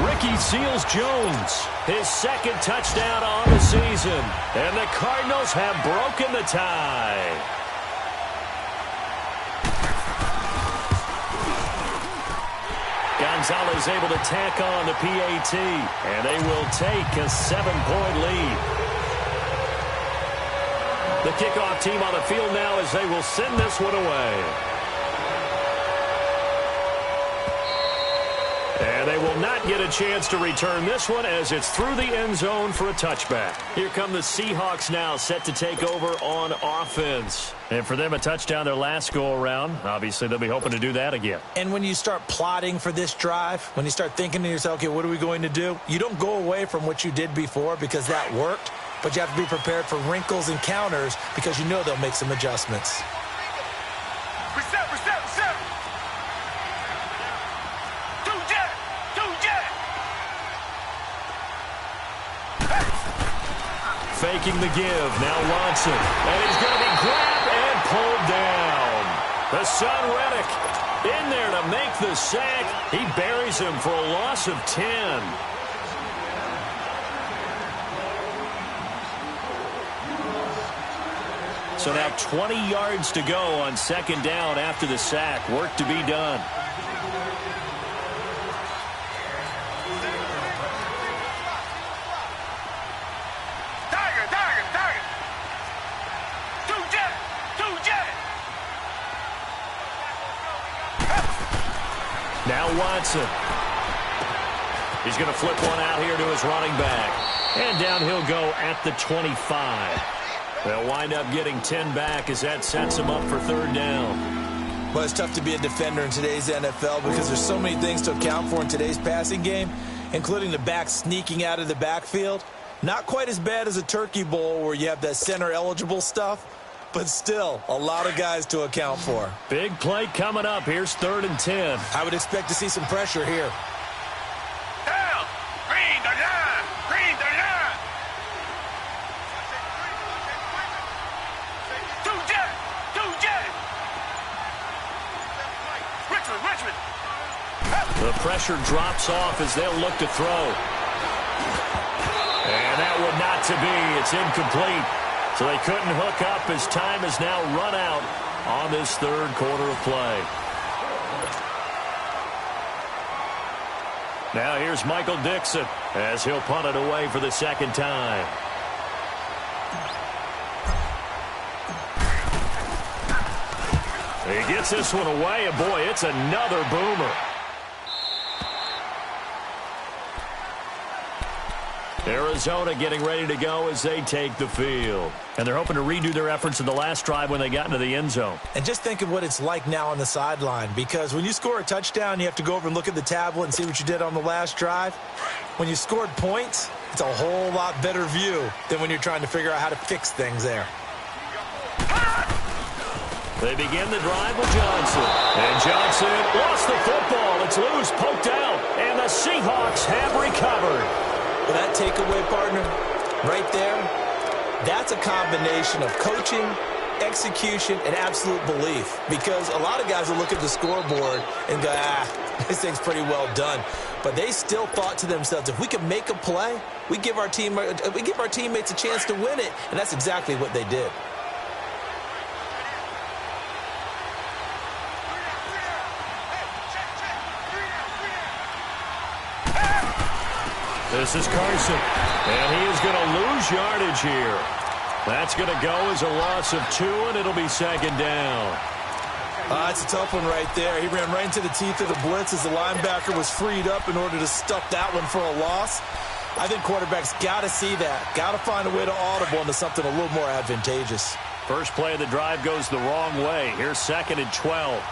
Ricky Seals-Jones, his 2nd touchdown on the season. And the Cardinals have broken the tie. Gonzalez able to tack on the PAT, and they will take a 7-point lead. The kickoff team on the field now as they will send this one away. And they will not get a chance to return this one as it's through the end zone for a touchback. Here come the Seahawks now set to take over on offense. And for them, a touchdown their last go-around. Obviously, they'll be hoping to do that again.
And when you start plotting for this drive, when you start thinking to yourself, okay, what are we going to do? You don't go away from what you did before because that worked, but you have to be prepared for wrinkles and counters because you know they'll make some adjustments.
Reset!
Faking the give. Now Watson. And he's going to be grabbed and pulled down. The son Reddick in there to make the sack. He buries him for a loss of 10. So now 20 yards to go on 2nd down after the sack. Work to be done. Now Watson. He's going to flip one out here to his running back. And down he'll go at the 25. They'll wind up getting 10 back as that sets them up for third down.
Well, it's tough to be a defender in today's NFL because there's so many things to account for in today's passing game, including the back sneaking out of the backfield. Not quite as bad as a turkey bowl where you have that center-eligible stuff, but still a lot of guys to account for.
Big play coming up. Here's 3rd and 10.
I would expect to see some pressure here.
Down. Green 39. Green 39. Two jet. Richmond.
The pressure drops off as they'll look to throw. And that would not to be. It's incomplete. So they couldn't hook up as time is now run out on this third quarter of play. Now here's Michael Dixon as he'll punt it away for the second time. He gets this one away, and boy, it's another boomer. Arizona getting ready to go as they take the field. And they're hoping to redo their efforts in the last drive when they got into the end zone.
And just think of what it's like now on the sideline, because when you score a touchdown, you have to go over and look at the tablet and see what you did on the last drive. When you scored points, it's a whole lot better view than when you're trying to figure out how to fix things there.
They begin the drive with Johnson. And Johnson lost the football. It's loose, poked out. And the Seahawks have recovered.
Well, that takeaway, partner, right there, that's a combination of coaching, execution, and absolute belief. Because a lot of guys will look at the scoreboard and go, this thing's pretty well done. But they still thought to themselves, if we can make a play, we give our teammates a chance to win it. And that's exactly what they did.
This is Carson, and he is going to lose yardage here. That's going to go as a loss of 2, and it'll be second down.
That's a tough one right there. He ran right into the teeth of the blitz as the linebacker was freed up in order to stuff that one for a loss. I think quarterbacks got to see that. Got to find a way to audible into something a little more advantageous.
First play of the drive goes the wrong way. Here's 2nd and 12.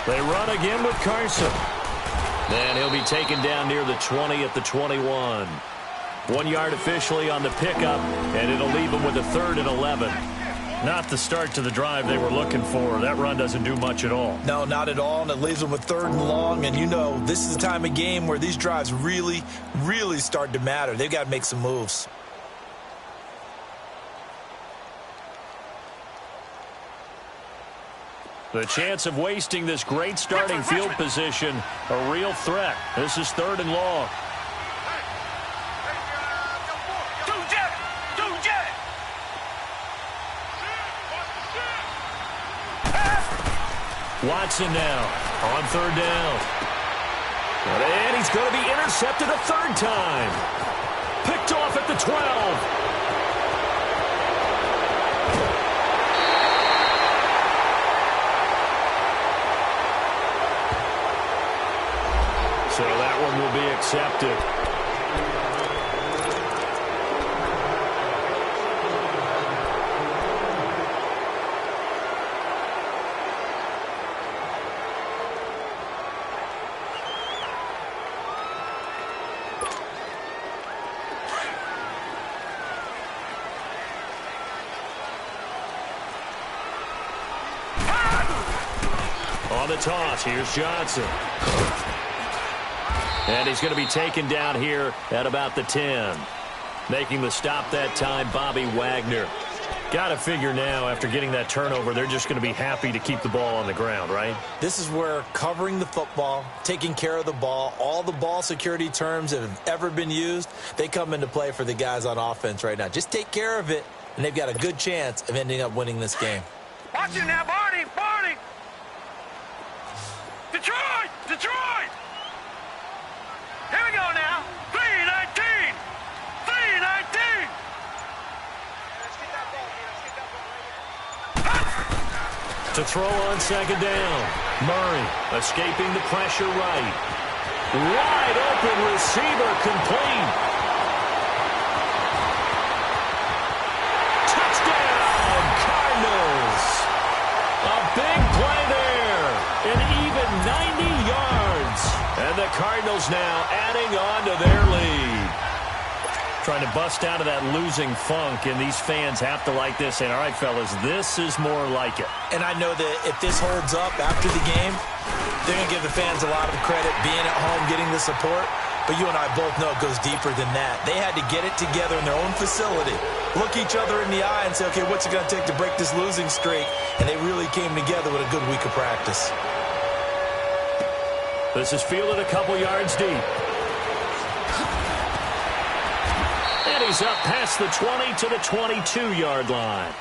They run again with Carson. And he'll be taken down near the 20 at the 21. 1 yard officially on the pickup, and it'll leave him with a 3rd and 11. Not the start to the drive they were looking for. That run doesn't do much at all.
No, not at all, and it leaves them with 3rd and long. And you know, this is the time of game where these drives really, really start to matter. They've got to make some moves.
The chance of wasting this great starting field position, a real threat. This is 3rd and long. Watson now on 3rd down. And he's going to be intercepted a 3rd time. Picked off at the 12. So that one will be accepted. On the toss, here's Johnson. And he's going to be taken down here at about the 10. Making the stop that time, Bobby Wagner. Got to figure now, after getting that turnover, they're just going to be happy to keep the ball on the ground, right?
This is where covering the football, taking care of the ball, all the ball security terms that have ever been used, they come into play for the guys on offense right now. Just take care of it, and they've got a good chance of ending up winning this game.
Watch it now, Barney! Barney! Detroit! Detroit! Here we go now. 3-19. 3-19.
To throw on second down. Murray escaping the pressure right. Wide open receiver complete. Touchdown, Cardinals. A big play there. An even 90 yards. And the Cardinals now adding on to their lead. Trying to bust out of that losing funk, and these fans have to like this. And all right, fellas, this is more like it.
And I know that if this holds up after the game, they're going to give the fans a lot of credit being at home, getting the support. But you and I both know it goes deeper than that. They had to get it together in their own facility, look each other in the eye and say, okay, what's it going to take to break this losing streak? And they really came together with a good week of practice.
This is fielded a couple yards deep. And he's up past the 20 to the 22-yard line.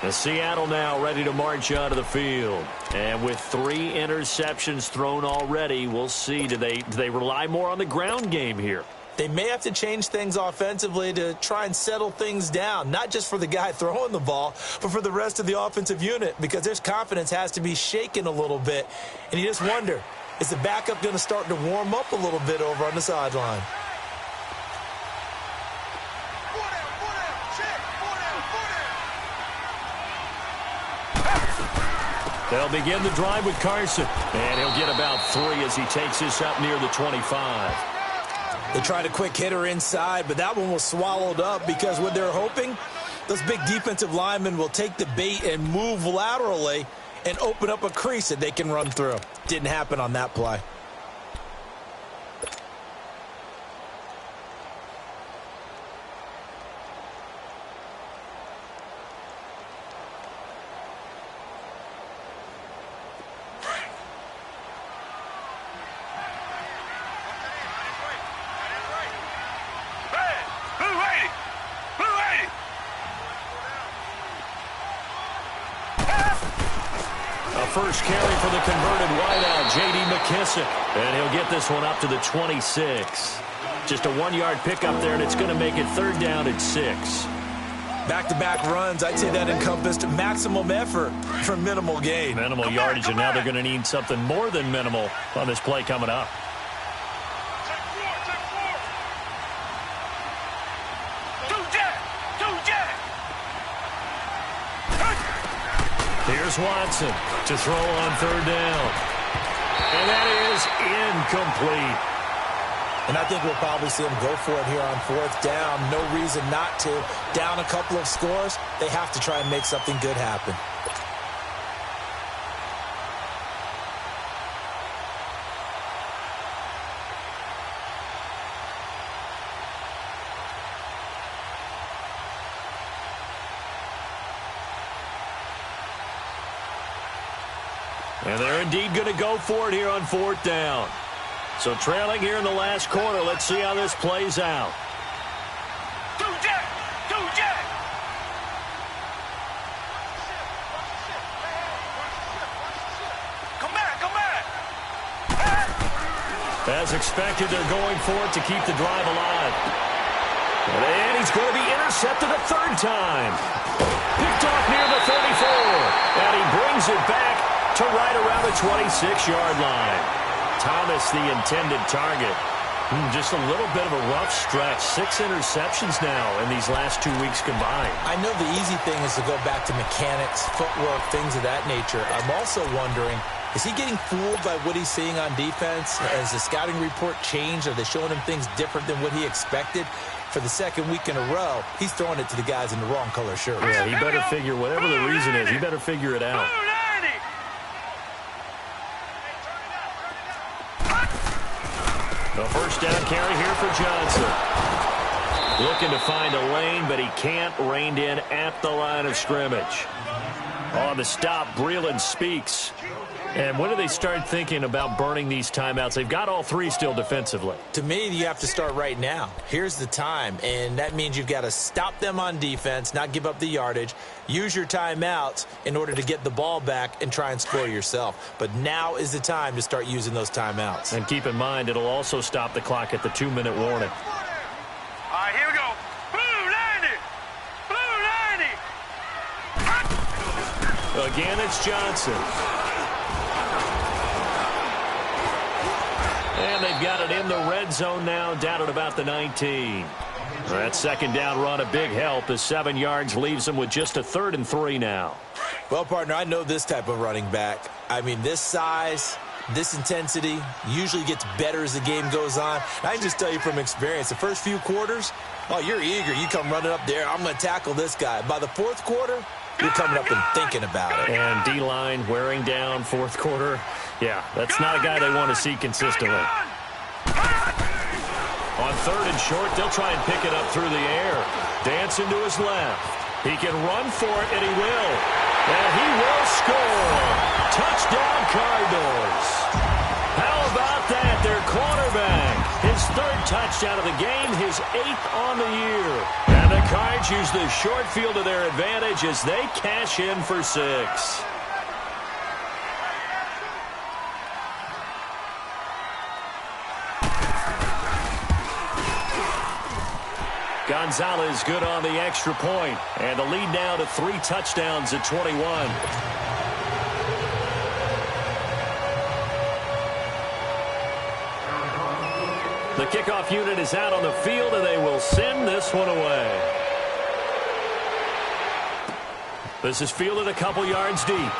And Seattle now ready to march out of the field. And with 3 interceptions thrown already, we'll see. Do they rely more on the ground game here?
They may have to change things offensively to try and settle things down, not just for the guy throwing the ball, but for the rest of the offensive unit, because their confidence has to be shaken a little bit. And you just wonder, is the backup going to start to warm up a little bit over on the sideline?
They'll begin the drive with Carson. And he'll get about 3 as he takes this up near the 25.
They tried a quick hitter inside, but that one was swallowed up because what they're hoping, those big defensive linemen will take the bait and move laterally and open up a crease that they can run through. Didn't happen on that play.
First carry for the converted wideout, J.D. McKissick. And he'll get this one up to the 26. Just a 1-yard pickup there, and it's going to make it 3rd down at 6.
Back-to-back runs, I'd say that encompassed maximum effort for minimal gain.
Minimal yardage, and now they're going to need something more than minimal on this play coming up. Here's Watson to throw on 3rd down. And that is incomplete.
And I think we'll probably see them go for it here on 4th down. No reason not to. Down a couple of scores, they have to try and make something good happen.
And they're indeed going to go for it here on 4th down. So trailing here in the last quarter. Let's see how this plays out.
Come back.
As expected, they're going for it to keep the drive alive. And he's going to be intercepted a 3rd time. Picked off near the 34. And he brings it back to right around the 26-yard line. Thomas, the intended target. Just a little bit of a rough stretch. 6 interceptions now in these last 2 weeks combined.
I know the easy thing is to go back to mechanics, footwork, things of that nature. I'm also wondering, is he getting fooled by what he's seeing on defense? Has the scouting report changed? Are they showing him things different than what he expected? For the 2nd week in a row, he's throwing it to the guys in the wrong color shirts.
Yeah, he better figure, whatever the reason is, he better figure it out. The first down carry here for Johnson. Looking to find a lane, but he can't. Reined in at the line of scrimmage. On the stop, Breeland speaks. And when do they start thinking about burning these timeouts? They've got all 3 still defensively.
To me, you have to start right now. Here's the time, and that means you've got to stop them on defense, not give up the yardage, use your timeouts in order to get the ball back and try and score yourself. But now is the time to start using those timeouts.
And keep in mind, it'll also stop the clock at the 2-minute warning.
All right, here we go. Blue 90.
Again, it's Johnson. And they've got it in the red zone now, down at about the 19. That second down run, a big help. The 7 yards leaves them with just a 3rd and 3 now.
Well, partner, I know this type of running back. I mean, this size, this intensity usually gets better as the game goes on. And I can just tell you from experience, the first few quarters, oh, you're eager. You come running up there, I'm going to tackle this guy. By the 4th quarter, you're coming up and thinking about it.
And D-line wearing down 4th quarter. Yeah, that's not a guy they want to see consistently. On 3rd and short, they'll try and pick it up through the air. Dancing to his left. He can run for it, and he will. And he will score. Touchdown, Cardinals. How about that? Their quarterback. His 3rd touchdown of the game, his 8th on the year. And the Cards use the short field to their advantage as they cash in for 6. Gonzalez good on the extra point. And the lead now to 3 touchdowns at 21. The kickoff unit is out on the field, and they will send this one away. This is fielded a couple yards deep.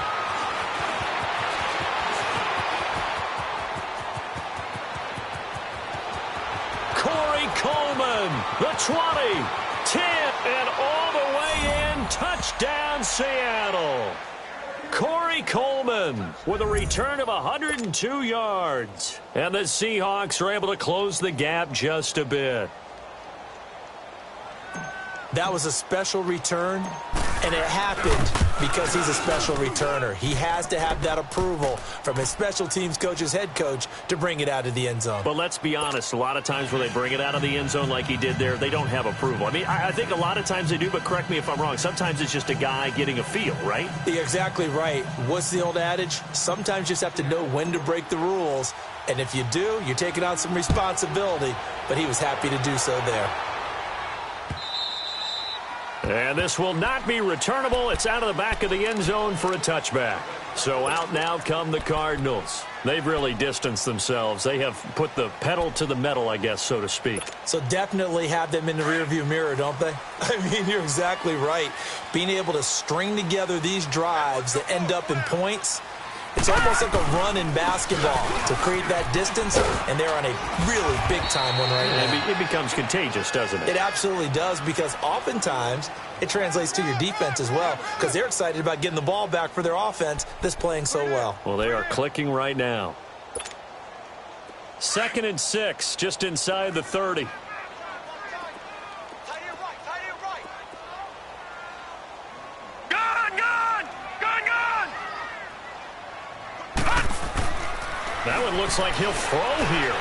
Coleman, the 20, 10, and all the way in. Touchdown, Seattle. Corey Coleman with a return of 102 yards. And the Seahawks are able to close the gap just a bit.
That was a special return, and it happened because he's a special returner. He has to have that approval from his special teams coach's head coach to bring it out of the end zone.
But let's be honest, a lot of times when they bring it out of the end zone like he did there, they don't have approval. I mean, I think a lot of times they do, but correct me if I'm wrong. Sometimes it's just a guy getting a feel, right?
You're exactly right. What's the old adage? Sometimes you just have to know when to break the rules, and if you do, you're taking on some responsibility, but he was happy to do so there.
And this will not be returnable. It's out of the back of the end zone for a touchback. So out now come the Cardinals. They've really distanced themselves. They have put the pedal to the metal, I guess, so to speak.
So definitely have them in the rearview mirror, don't they? I mean, you're exactly right. Being able to string together these drives that end up in points, it's almost like a run in basketball to create that distance, and they're on a really big-time one right now.
It becomes contagious, doesn't it?
It absolutely does, because oftentimes it translates to your defense as well, because they're excited about getting the ball back for their offense that's playing so well.
Well, they are clicking right now. 2nd and 6, just inside the 30. That one looks like he'll throw here.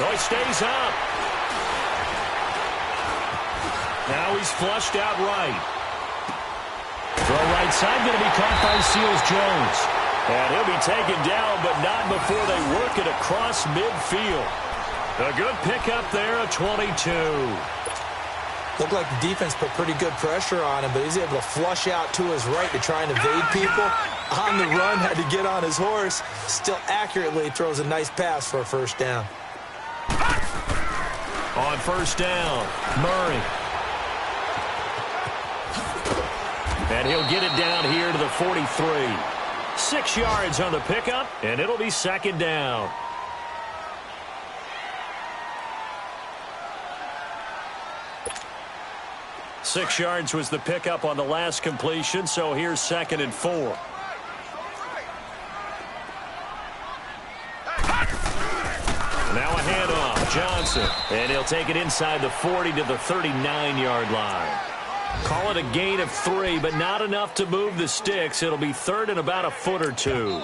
So he stays up. Now he's flushed out right. Throw right side, going to be caught by Seals-Jones. And he'll be taken down, but not before they work it across midfield. A good pickup there at 22.
Looked like the defense put pretty good pressure on him, but he's able to flush out to his right to try and evade people. On the run, had to get on his horse. Still accurately throws a nice pass for a 1st down.
On 1st down, Murray. And he'll get it down here to the 43. 6 yards on the pickup, and it'll be 2nd down. Six yards was the pickup on the last completion, so here's 2nd and 4. Now a handoff, Johnson, and he'll take it inside the 40 to the 39-yard line. Call it a gain of 3, but not enough to move the sticks. It'll be 3rd and about a foot or 2.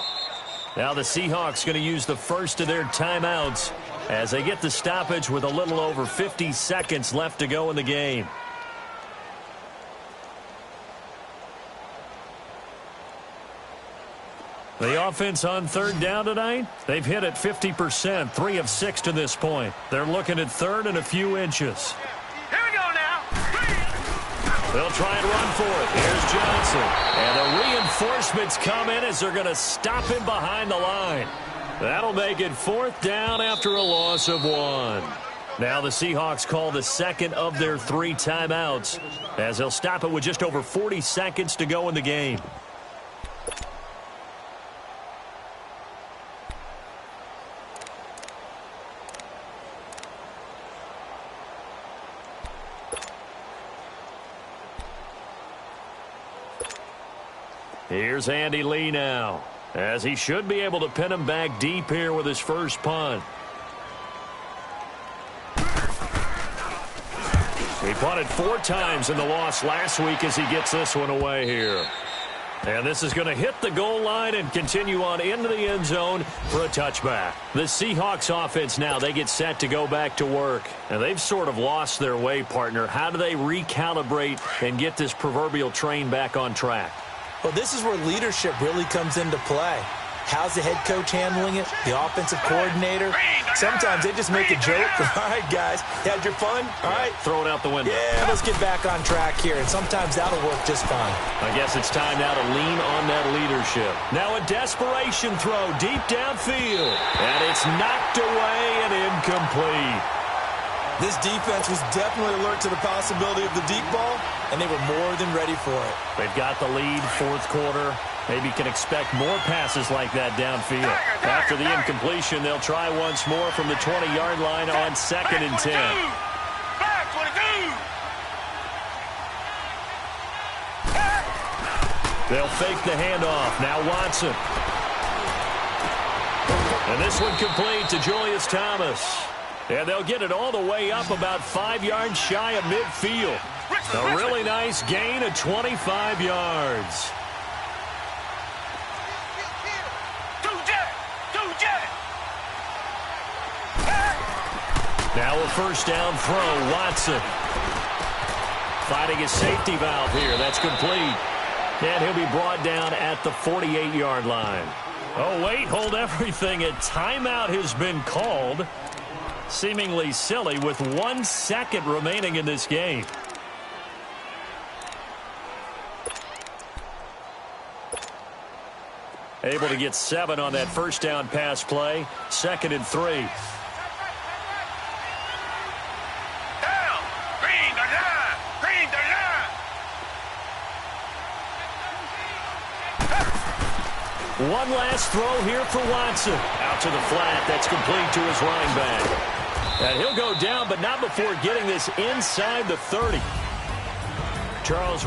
Now the Seahawks going to use the first of their timeouts as they get the stoppage with a little over 50 seconds left to go in the game. The offense on 3rd down tonight, they've hit it 50%, 3 of 6 to this point. They're looking at 3rd and a few inches.
Here we go now.
They'll try and run for it. Here's Johnson. And the reinforcements come in as they're going to stop him behind the line. That'll make it 4th down after a loss of 1. Now the Seahawks call the second of their 3 timeouts as they'll stop it with just over 40 seconds to go in the game. Here's Andy Lee now, as he should be able to pin him back deep here with his first punt. He punted 4 times in the loss last week as he gets this one away here. And this is going to hit the goal line and continue on into the end zone for a touchback. The Seahawks offense now, they get set to go back to work. And they've sort of lost their way, partner. How do they recalibrate and get this proverbial train back on track?
Well, this is where leadership really comes into play. How's the head coach handling it? The offensive coordinator? Sometimes they just make a joke. All right, guys, you had your fun? All right.
Throw it out the window.
Yeah, let's get back on track here. And sometimes that'll work just fine.
I guess it's time now to lean on that leadership. Now a desperation throw deep downfield. And it's knocked away and incomplete.
This defense was definitely alert to the possibility of the deep ball, and they were more than ready for it.
They've got the lead, 4th quarter. Maybe can expect more passes like that downfield. After the incompletion, they'll try once more from the 20-yard line on 2nd and 10. They'll fake the handoff. Now Watson. And this one complete to Julius Thomas. And they'll get it all the way up about 5 yards shy of midfield. A really nice gain of 25 yards. Now a first down throw, Watson. Fighting his safety valve here. That's complete. And he'll be brought down at the 48-yard line. Oh, wait, hold everything. A timeout has been called. Seemingly silly with 1 second remaining in this game. Able to get 7 on that first down pass play. 2nd and 3.
Down. Green the line. Green the line.
One last throw here for Watson. Out to the flat. That's complete to his running back. And he'll go down, but not before getting this inside the 30. Charles.